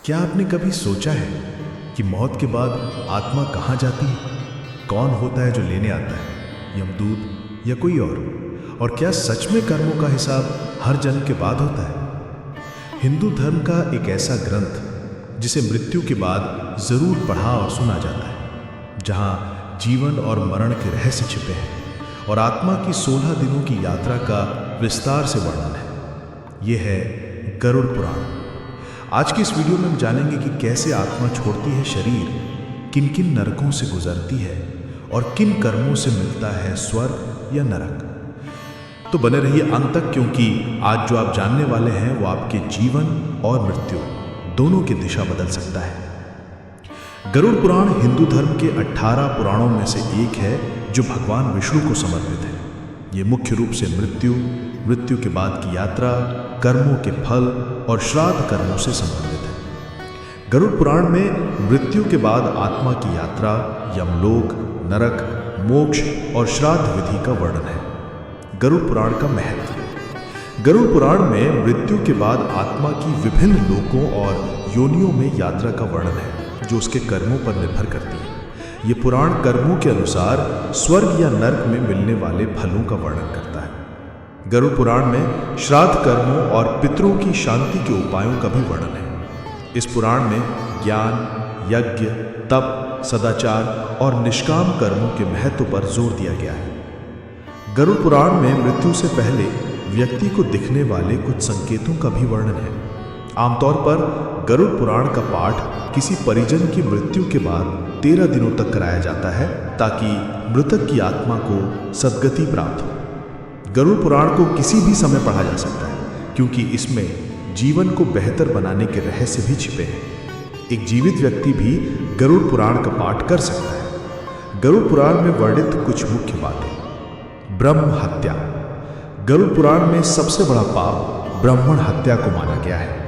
क्या आपने कभी सोचा है कि मौत के बाद आत्मा कहाँ जाती है? कौन होता है जो लेने आता है, यमदूत या कोई और क्या सच में कर्मों का हिसाब हर जन्म के बाद होता है? हिंदू धर्म का एक ऐसा ग्रंथ जिसे मृत्यु के बाद जरूर पढ़ा और सुना जाता है, जहाँ जीवन और मरण के रहस्य छिपे हैं और आत्मा की 16 दिनों की यात्रा का विस्तार से वर्णन है। यह है गरुड़ पुराण। आज की इस वीडियो में हम जानेंगे कि कैसे आत्मा छोड़ती है शरीर, किन किन नरकों से गुजरती है और किन कर्मों से मिलता है स्वर्ग या नरक। तो बने रहिए अंत तक, क्योंकि आज जो आप जानने वाले हैं वो आपके जीवन और मृत्यु दोनों की दिशा बदल सकता है। गरुड़ पुराण हिंदू धर्म के 18 पुराणों में से एक है जो भगवान विष्णु को समर्पित है। ये मुख्य रूप से मृत्यु के बाद की यात्रा, कर्मों के फल और श्राद्ध कर्मों से संबंधित है। गरुड़ पुराण में मृत्यु के बाद आत्मा की यात्रा, यमलोक, नरक, मोक्ष और श्राद्ध विधि का वर्णन है। गरुड़ पुराण का महत्व। गरुड़ पुराण में मृत्यु के बाद आत्मा की विभिन्न लोकों और योनियों में यात्रा का वर्णन है, जो उसके कर्मों पर निर्भर करती है। ये पुराण कर्मों के अनुसार स्वर्ग या नरक में मिलने वाले फलों का वर्णन करता है। गरुड़ पुराण में श्राद्ध कर्मों और पितरों की शांति के उपायों का भी वर्णन है। इस पुराण में ज्ञान, यज्ञ, तप, सदाचार और निष्काम कर्मों के महत्व पर जोर दिया गया है। गरुड़ पुराण में मृत्यु से पहले व्यक्ति को दिखने वाले कुछ संकेतों का भी वर्णन है। आमतौर पर गरुड़ पुराण का पाठ किसी परिजन की मृत्यु के बाद 13 दिनों तक कराया जाता है, ताकि मृतक की आत्मा को सद्गति प्राप्त हो। गरुड़ पुराण को किसी भी समय पढ़ा जा सकता है, क्योंकि इसमें जीवन को बेहतर बनाने के रहस्य भी छिपे हैं। एक जीवित व्यक्ति भी गरुड़ पुराण का पाठ कर सकता है। गरुड़ पुराण में वर्णित कुछ मुख्य बातें। ब्रह्म हत्या। गरुड़ पुराण में सबसे बड़ा पाप ब्राह्मण हत्या को माना गया है।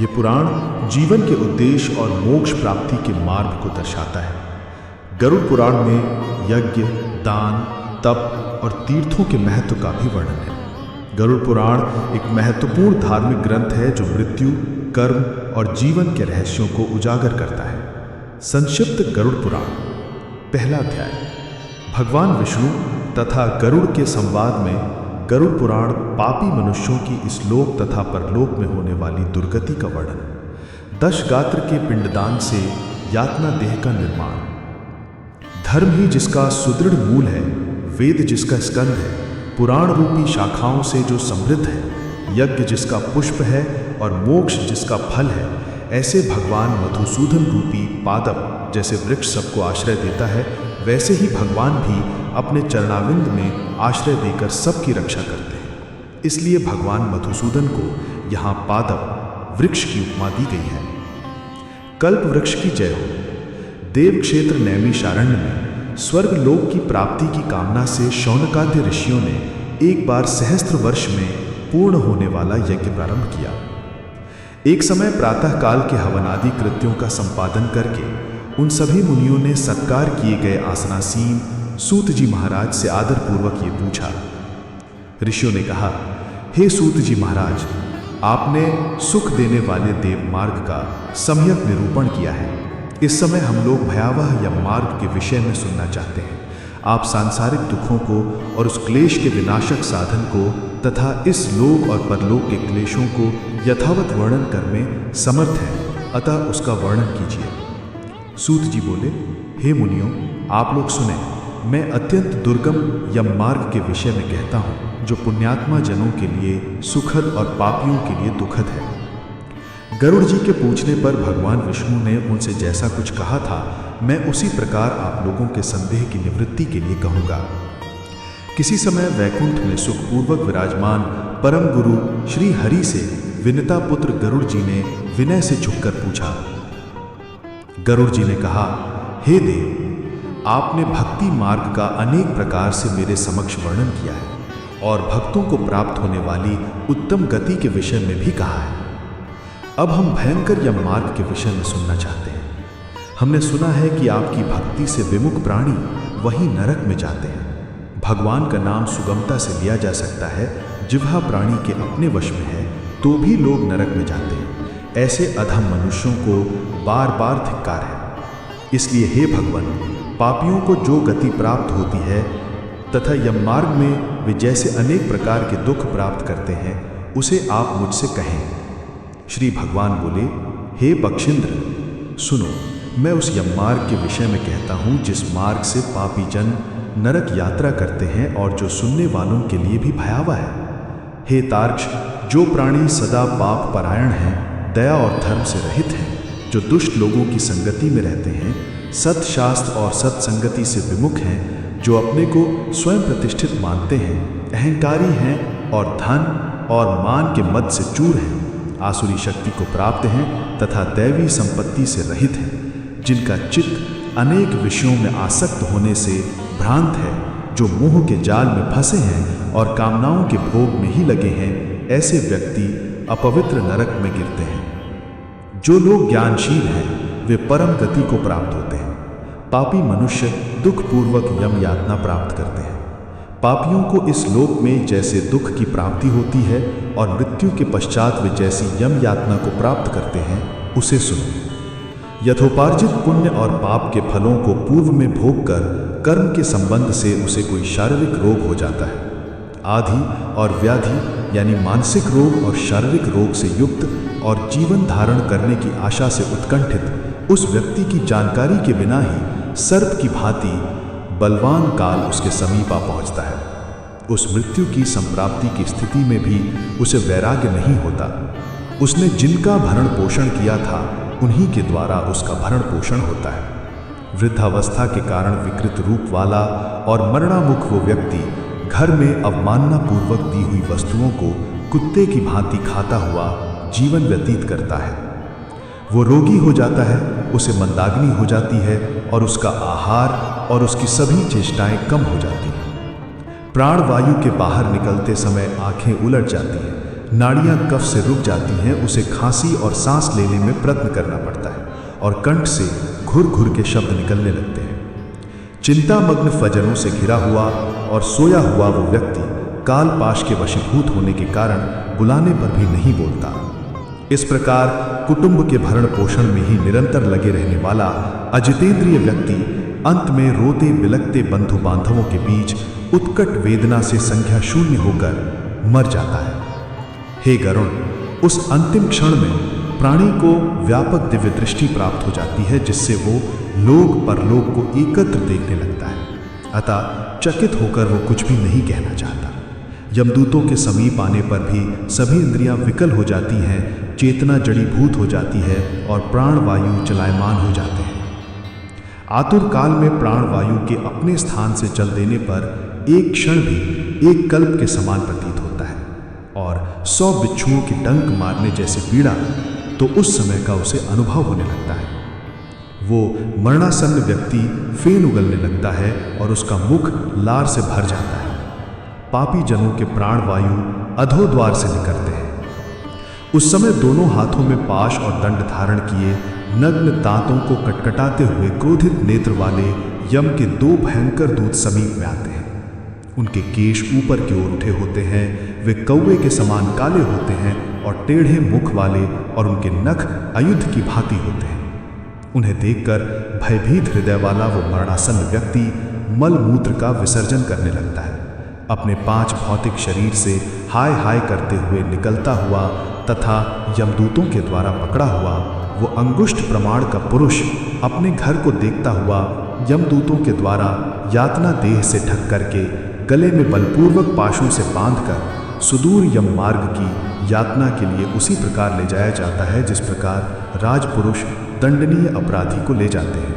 ये पुराण जीवन के उद्देश्य और मोक्ष प्राप्ति के मार्ग को दर्शाता है। गरुड़ पुराण में यज्ञ, दान, तप और तीर्थों के महत्व का भी वर्णन है। गरुड़ पुराण एक महत्वपूर्ण धार्मिक ग्रंथ है जो मृत्यु, कर्म और जीवन के रहस्यों को उजागर करता है। संक्षिप्त गरुड़ पुराण। पहला अध्याय। भगवान विष्णु तथा गरुड़ के संवाद में गरुड़ पुराण पापी मनुष्यों की इस लोक तथा परलोक में होने वाली दुर्गति का वर्णन। 10 गात्र के पिंडदान से यातना देह का निर्माण। धर्म ही जिसका सुदृढ़ मूल है, वेद जिसका स्कंद है, पुराण रूपी शाखाओं से जो समृद्ध है, यज्ञ जिसका पुष्प है और मोक्ष जिसका फल है, ऐसे भगवान मधुसूदन रूपी पादप जैसे वृक्ष सबको आश्रय देता है, वैसे ही भगवान भी अपने चरणाविंद में आश्रय देकर सबकी रक्षा करते हैं। इसलिए भगवान मधुसूदन को यहाँ पादप वृक्ष की उपमा दी गई है। कल्प वृक्ष की जय हो। देव क्षेत्र नैमिषारण्य में स्वर्ग लोक की प्राप्ति की कामना से शौनकादि ऋषियों ने एक बार सहस्त्र वर्ष में पूर्ण होने वाला यज्ञ प्रारंभ किया। एक समय प्रातः काल के हवन आदि कृत्यों का संपादन करके उन सभी मुनियों ने सत्कार किए गए आसनासीन सूत जी महाराज से आदरपूर्वक ये पूछा। ऋषियों ने कहा, हे सूत जी महाराज, आपने सुख देने वाले देव मार्ग का सम्यक निरूपण किया है। इस समय हम लोग भयावह यम मार्ग के विषय में सुनना चाहते हैं। आप सांसारिक दुखों को और उस क्लेश के विनाशक साधन को तथा इस लोक और परलोक के क्लेशों को यथावत वर्णन करने में समर्थ हैं, अतः उसका वर्णन कीजिए। सूत जी बोले, हे मुनियों, आप लोग सुने। मैं अत्यंत दुर्गम यम मार्ग के विषय में कहता हूँ, जो पुण्यात्मा जनों के लिए सुखद और पापियों के लिए दुखद है। गरुड़ जी के पूछने पर भगवान विष्णु ने उनसे जैसा कुछ कहा था, मैं उसी प्रकार आप लोगों के संदेह की निवृत्ति के लिए कहूँगा। किसी समय वैकुंठ में सुखपूर्वक विराजमान परम गुरु श्री हरि से विनता पुत्र गरुड़ जी ने विनय से झुककर पूछा। गरुड़ जी ने कहा, हे देव, आपने भक्ति मार्ग का अनेक प्रकार से मेरे समक्ष वर्णन किया है और भक्तों को प्राप्त होने वाली उत्तम गति के विषय में भी कहा है। अब हम भयंकर यम मार्ग के विषय में सुनना चाहते हैं। हमने सुना है कि आपकी भक्ति से विमुख प्राणी वहीं नरक में जाते हैं। भगवान का नाम सुगमता से लिया जा सकता है, जिह्वा प्राणी के अपने वश में है तो भी लोग नरक में जाते हैं। ऐसे अधम मनुष्यों को बार बार धिक्कार है। इसलिए हे भगवान, पापियों को जो गति प्राप्त होती है तथा यममार्ग में वे जैसे अनेक प्रकार के दुख प्राप्त करते हैं, उसे आप मुझसे कहें। श्री भगवान बोले, हे पक्षिंद्र, सुनो, मैं उस यममार्ग के विषय में कहता हूँ जिस मार्ग से पापी जन नरक यात्रा करते हैं और जो सुनने वालों के लिए भी भयावह है। हे तार्क्ष, जो प्राणी सदा पाप परायण हैं, दया और धर्म से रहित हैं, जो दुष्ट लोगों की संगति में रहते हैं, सत्शास्त्र और सत्संगति से विमुख हैं, जो अपने को स्वयं प्रतिष्ठित मानते हैं, अहंकारी हैं और धन और मान के मद से चूर हैं, आसुरी शक्ति को प्राप्त हैं तथा दैवी संपत्ति से रहित हैं, जिनका चित्त अनेक विषयों में आसक्त होने से भ्रांत है, जो मोह के जाल में फंसे हैं और कामनाओं के भोग में ही लगे हैं, ऐसे व्यक्ति अपवित्र नरक में गिरते हैं। जो लोग ज्ञानशील हैं, वे परम गति को प्राप्त होते हैं। पापी मनुष्य दुखपूर्वक यम यातना प्राप्त करते हैं। पापियों को इस लोक में जैसे दुख की प्राप्ति होती है और मृत्यु के पश्चात वे जैसी यम यातना को प्राप्त करते हैं, उसे सुनो। यथोपार्जित पुण्य और पाप के फलों को पूर्व में भोग कर कर्म के संबंध से उसे कोई शारीरिक रोग हो जाता है। आधि और व्याधि यानी मानसिक रोग और शारीरिक रोग से युक्त और जीवन धारण करने की आशा से उत्कंठित उस व्यक्ति की जानकारी के बिना ही सर्प की भांति बलवान काल उसके समीप आ पहुंचता है। उस मृत्यु की संप्राप्ति की स्थिति में भी उसे वैराग्य नहीं होता। उसने जिनका भरण पोषण किया था, उन्हीं के द्वारा उसका भरण पोषण होता है। वृद्धावस्था के कारण विकृत रूप वाला और मरणामुख वो व्यक्ति घर में अवमानना पूर्वक दी हुई वस्तुओं को कुत्ते की भांति खाता हुआ जीवन व्यतीत करता है। वो रोगी हो जाता है, उसे मंदाग्नि हो जाती है और उसका आहार और उसकी सभी चेष्टाएं कम हो जाती हैं। प्राण वायु के बाहर निकलते समय आंखें उलट जाती हैं, नाड़ियां कफ से रुक जाती हैं, उसे खांसी और सांस लेने में प्रयत्न करना पड़ता है और कंठ से घुर घुर के शब्द निकलने लगते हैं। चिंतामग्न फजरों से घिरा हुआ और सोया हुआ वो व्यक्ति काल पाश के वशीभूत होने के कारण बुलाने पर भी नहीं बोलता। इस प्रकार कुटुंब के भरण पोषण में ही निरंतर लगे रहने वाला अजितेंद्रिय व्यक्ति अंत में रोते बिलखते बंधु बांधवों के बीच उत्कट वेदना से संख्या शून्य होकर मर जाता है। हे गरुण, उस अंतिम क्षण में प्राणी को व्यापक दिव्य दृष्टि प्राप्त हो जाती है, जिससे वो लोक परलोक को एकत्र देखने लगता है। अतः चकित होकर वो कुछ भी नहीं कहना चाहता। यमदूतों के समीप आने पर भी सभी इंद्रियां विकल हो जाती हैं, चेतना जड़ीभूत हो जाती है और प्राण वायु चलायमान हो जाते हैं। आतुर काल में प्राण वायु के अपने स्थान से चल देने पर एक क्षण भी एक कल्प के समान प्रतीत होता है और 100 बिच्छुओं की डंक मारने जैसी पीड़ा तो उस समय का उसे अनुभव होने लगता है। वो मरणासन्न व्यक्ति फेन उगलने लगता है और उसका मुख लार से भर जाता है। पापी जनों के प्राण वायु अधोद्वार से निकलते हैं। उस समय दोनों हाथों में पाश और दंड धारण किए नग्न दांतों को कटकटाते हुए क्रोधित नेत्र वाले यम के 2 भयंकर दूत समीप में आते हैं। उनके केश ऊपर की ओर उठे होते हैं, वे कौवे के समान काले होते हैं और टेढ़े मुख वाले और उनके नख आयुध की भांति होते हैं। उन्हें देखकर भयभीत हृदय वाला वो मरणासन्न व्यक्ति मल मूत्र का विसर्जन करने लगता है। अपने 5 भौतिक शरीर से हाय हाय करते हुए निकलता हुआ तथा यमदूतों के द्वारा पकड़ा हुआ वो अंगुष्ठ प्रमाण का पुरुष अपने घर को देखता हुआ यमदूतों के द्वारा यातना देह से ढक करके गले में बलपूर्वक पाशों से बांधकर सुदूर यम मार्ग की यातना के लिए उसी प्रकार ले जाया जाता है जिस प्रकार राजपुरुष दंडनीय अपराधी को ले जाते हैं।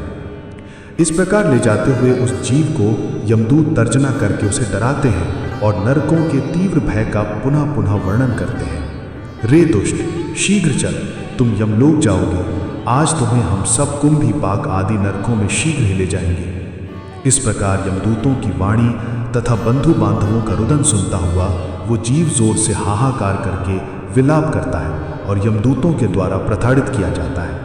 इस प्रकार ले जाते हुए उस जीव को यमदूत तर्जना करके उसे डराते हैं और नरकों के तीव्र भय का पुनः पुनः वर्णन करते हैं। रे दुष्ट, शीघ्र चल, तुम यमलोक जाओगे। आज तुम्हें हम सब कुंभी पाक आदि नरकों में शीघ्र ही ले जाएंगे। इस प्रकार यमदूतों की वाणी तथा बंधु बांधवों का रुदन सुनता हुआ वो जीव जोर से हाहाकार करके विलाप करता है और यमदूतों के द्वारा प्रताड़ित किया जाता है।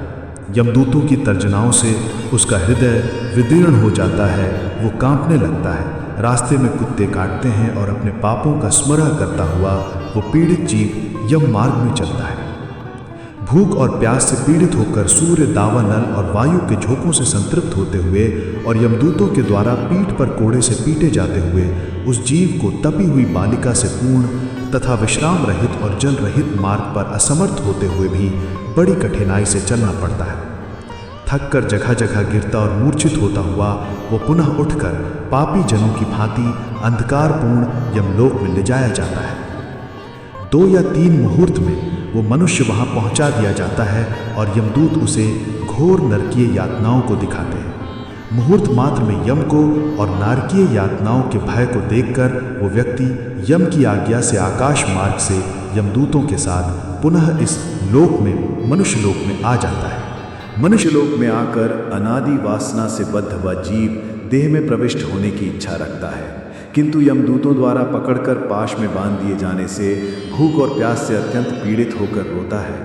यमदूतों की तर्जनाओं से उसका हृदय विदीर्ण हो जाता है, वो कांपने लगता है। रास्ते में कुत्ते काटते हैं और अपने पापों का स्मरण करता हुआ वो पीड़ित जीव यम मार्ग में चलता है। भूख और प्यास से पीड़ित होकर सूर्य, दावानल और वायु के झोंकों से संतृप्त होते हुए और यमदूतों के द्वारा पीठ पर कोड़े से पीटे जाते हुए उस जीव को तपी हुई बालिका से पूर्ण तथा विश्राम रहित और जल रहित मार्ग पर असमर्थ होते हुए भी बड़ी कठिनाई से चलना पड़ता है। थक कर जगह जगह गिरता और मूर्छित होता हुआ वो पुनः उठकर पापी जनों की भांति अंधकारपूर्ण यमलोक में ले जाया जाता है। 2 या 3 मुहूर्त में वो मनुष्य वहां पहुंचा दिया जाता है और यमदूत उसे घोर नरकीय यातनाओं को दिखाते हैं। मुहूर्त मात्र में यम को और नारकीय यातनाओं के भय को देखकर वो व्यक्ति यम की आज्ञा से आकाश मार्ग से यमदूतों के साथ पुनः इस लोक में, मनुष्य लोक में आ जाता है। मनुष्य लोक में आकर अनादि वासना से बद्ध हुआ जीव देह में प्रविष्ट होने की इच्छा रखता है, किंतु यमदूतों द्वारा पकड़कर पाश में बांध दिए जाने से भूख और प्यास से अत्यंत पीड़ित होकर रोता है।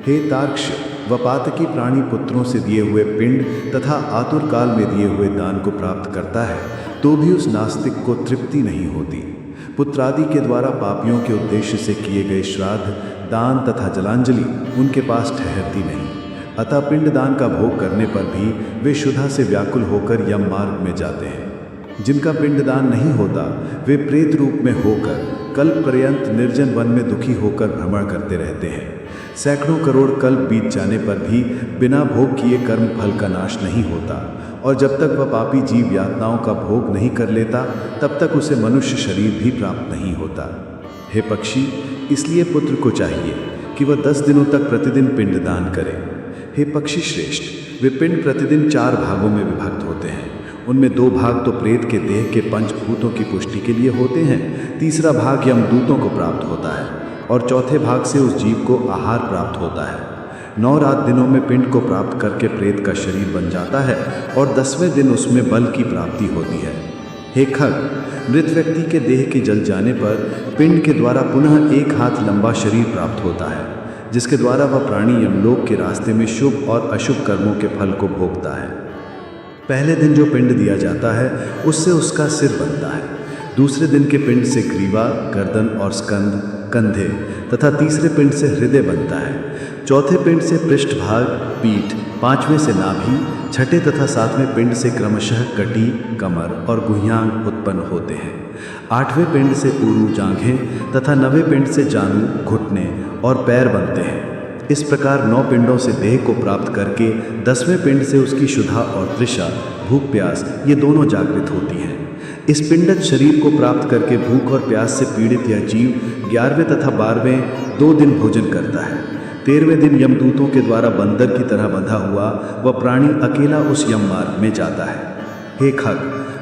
हे तार्क्ष व पातकी प्राणी पुत्रों से दिए हुए पिंड तथा आतुर काल में दिए हुए दान को प्राप्त करता है, तो भी उस नास्तिक को तृप्ति नहीं होती। पुत्रादि के द्वारा पापियों के उद्देश्य से किए गए श्राद्ध, दान तथा जलांजलि उनके पास ठहरती नहीं। अतः पिंडदान का भोग करने पर भी वे क्षुधा से व्याकुल होकर यम मार्ग में जाते हैं। जिनका पिंडदान नहीं होता वे प्रेत रूप में होकर कल्प पर्यंत निर्जन वन में दुखी होकर भ्रमण करते रहते हैं। सैकड़ों करोड़ कल्प बीत जाने पर भी बिना भोग किए कर्म फल का नाश नहीं होता, और जब तक वह पापी जीव यातनाओं का भोग नहीं कर लेता तब तक उसे मनुष्य शरीर भी प्राप्त नहीं होता। हे पक्षी, इसलिए पुत्र को चाहिए कि वह 10 दिनों तक प्रतिदिन पिंडदान करे। हे पक्षी श्रेष्ठ, वे पिंड प्रतिदिन 4 भागों में विभक्त होते हैं। उनमें 2 भाग तो प्रेत के देह के पंचभूतों की पुष्टि के लिए होते हैं, तीसरा भाग यमदूतों को प्राप्त होता है और चौथे भाग से उस जीव को आहार प्राप्त होता है। 9 रात दिनों में पिंड को प्राप्त करके प्रेत का शरीर बन जाता है और 10वें दिन उसमें बल की प्राप्ति होती है। हे खग, मृत व्यक्ति के देह के जल जाने पर पिंड के द्वारा पुनः 1 हाथ लंबा शरीर प्राप्त होता है, जिसके द्वारा वह प्राणी यमलोक के रास्ते में शुभ और अशुभ कर्मों के फल को भोगता है। पहले दिन जो पिंड दिया जाता है उससे उसका सिर बनता है, दूसरे दिन के पिंड से ग्रीवा, गर्दन और स्कंद, कंधे तथा तीसरे पिंड से हृदय बनता है। चौथे पिंड से पृष्ठभाग, पीठ, 5वें से नाभि, छठे तथा 7वें पिंड से क्रमशः कटी, कमर और गुह्यांग उत्पन्न होते हैं। 8वें पिंड से ऊरू, जांघें तथा 9वें पिंड से जानू, घुटने और पैर बनते हैं। इस प्रकार 9 पिंडों से देह को प्राप्त करके 10वें पिंड से उसकी क्षुधा और तृषा, भूख प्यास ये दोनों जागृत होती हैं। इस पिंडक शरीर को प्राप्त करके भूख और प्यास से पीड़ित यह जीव 11वें तथा 12वें 2 दिन भोजन करता है। 13वें दिन यमदूतों के द्वारा बंदर की तरह बंधा हुआ वह प्राणी अकेला उस यम मार्ग में जाता है। हे खग,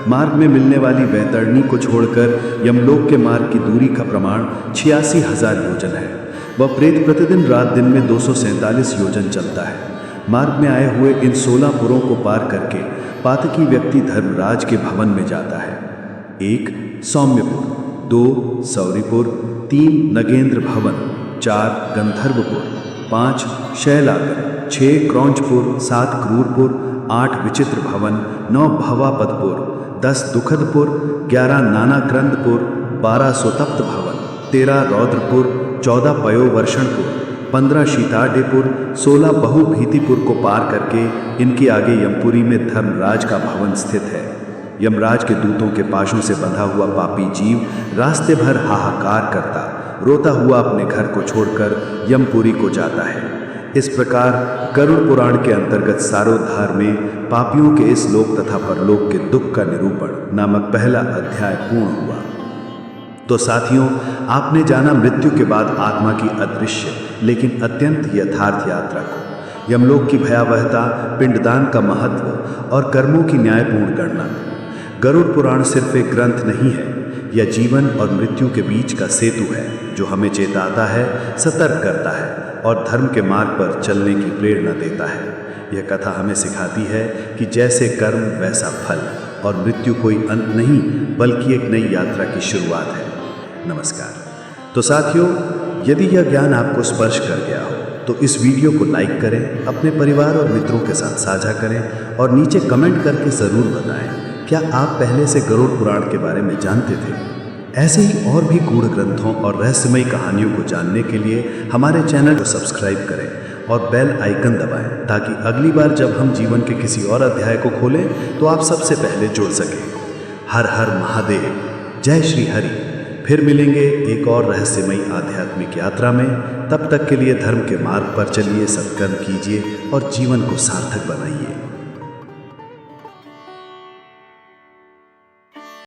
मार्ग में मिलने वाली वैतरणी को छोड़कर यमलोक के मार्ग की दूरी का प्रमाण 86,000 योजन है। वह प्रेत प्रतिदिन रात दिन में 247 योजन चलता है। मार्ग में आए हुए इन 16 पुरों को पार करके पातकी व्यक्ति धर्मराज के भवन में जाता है। 1 सौम्यपुर, 2 सौरीपुर, 3 नगेंद्र भवन, 4 गंधर्वपुर, 5 शैलागर, 6 क्रौंचपुर, 7 क्रूरपुर, 8 विचित्र भवन, 9 भवापदपुर, 10 दुखदपुर, 11 नानाक्रंदपुर, 12 सुतप्त भवन, 13 रौद्रपुर, 14 पयोवर्षणपुर, 15 शीताड्यपुर, 16 बहुभीतिपुर को पार करके इनके आगे यमपुरी में धर्मराज का भवन स्थित है। यमराज के दूतों के पाशों से बंधा हुआ पापी जीव रास्ते भर हाहाकार करता, रोता हुआ अपने घर को छोड़कर यमपुरी को जाता है। इस प्रकार गरुड़ पुराण के अंतर्गत सारोद्धार में पापियों के इस लोक तथा परलोक के दुख का निरूपण नामक पहला अध्याय पूर्ण हुआ। तो साथियों, आपने जाना मृत्यु के बाद आत्मा की अदृश्य लेकिन अत्यंत यथार्थ यात्रा को, यमलोक की भयावहता, पिंडदान का महत्व और कर्मों की न्यायपूर्ण गणना। गरुड़ पुराण सिर्फ एक ग्रंथ नहीं है, यह जीवन और मृत्यु के बीच का सेतु है जो हमें चेताता है, सतर्क करता है और धर्म के मार्ग पर चलने की प्रेरणा देता है। यह कथा हमें सिखाती है कि जैसे कर्म वैसा फल और मृत्यु कोई अंत नहीं बल्कि एक नई यात्रा की शुरुआत है। नमस्कार। तो साथियों, यदि यह ज्ञान आपको स्पर्श कर गया हो तो इस वीडियो को लाइक करें, अपने परिवार और मित्रों के साथ साझा करें और नीचे कमेंट करके ज़रूर बताएं क्या आप पहले से गरुड़ पुराण के बारे में जानते थे। ऐसे ही और भी गूढ़ ग्रंथों और रहस्यमयी कहानियों को जानने के लिए हमारे चैनल को सब्सक्राइब करें और बेल आइकन दबाएं ताकि अगली बार जब हम जीवन के किसी और अध्याय को खोलें तो आप सबसे पहले जुड़ सकें। हर हर महादेव, जय श्री हरि। फिर मिलेंगे एक और रहस्यमयी आध्यात्मिक यात्रा में। तब तक के लिए धर्म के मार्ग पर चलिए, सत्कर्म कीजिए और जीवन को सार्थक बनाइए।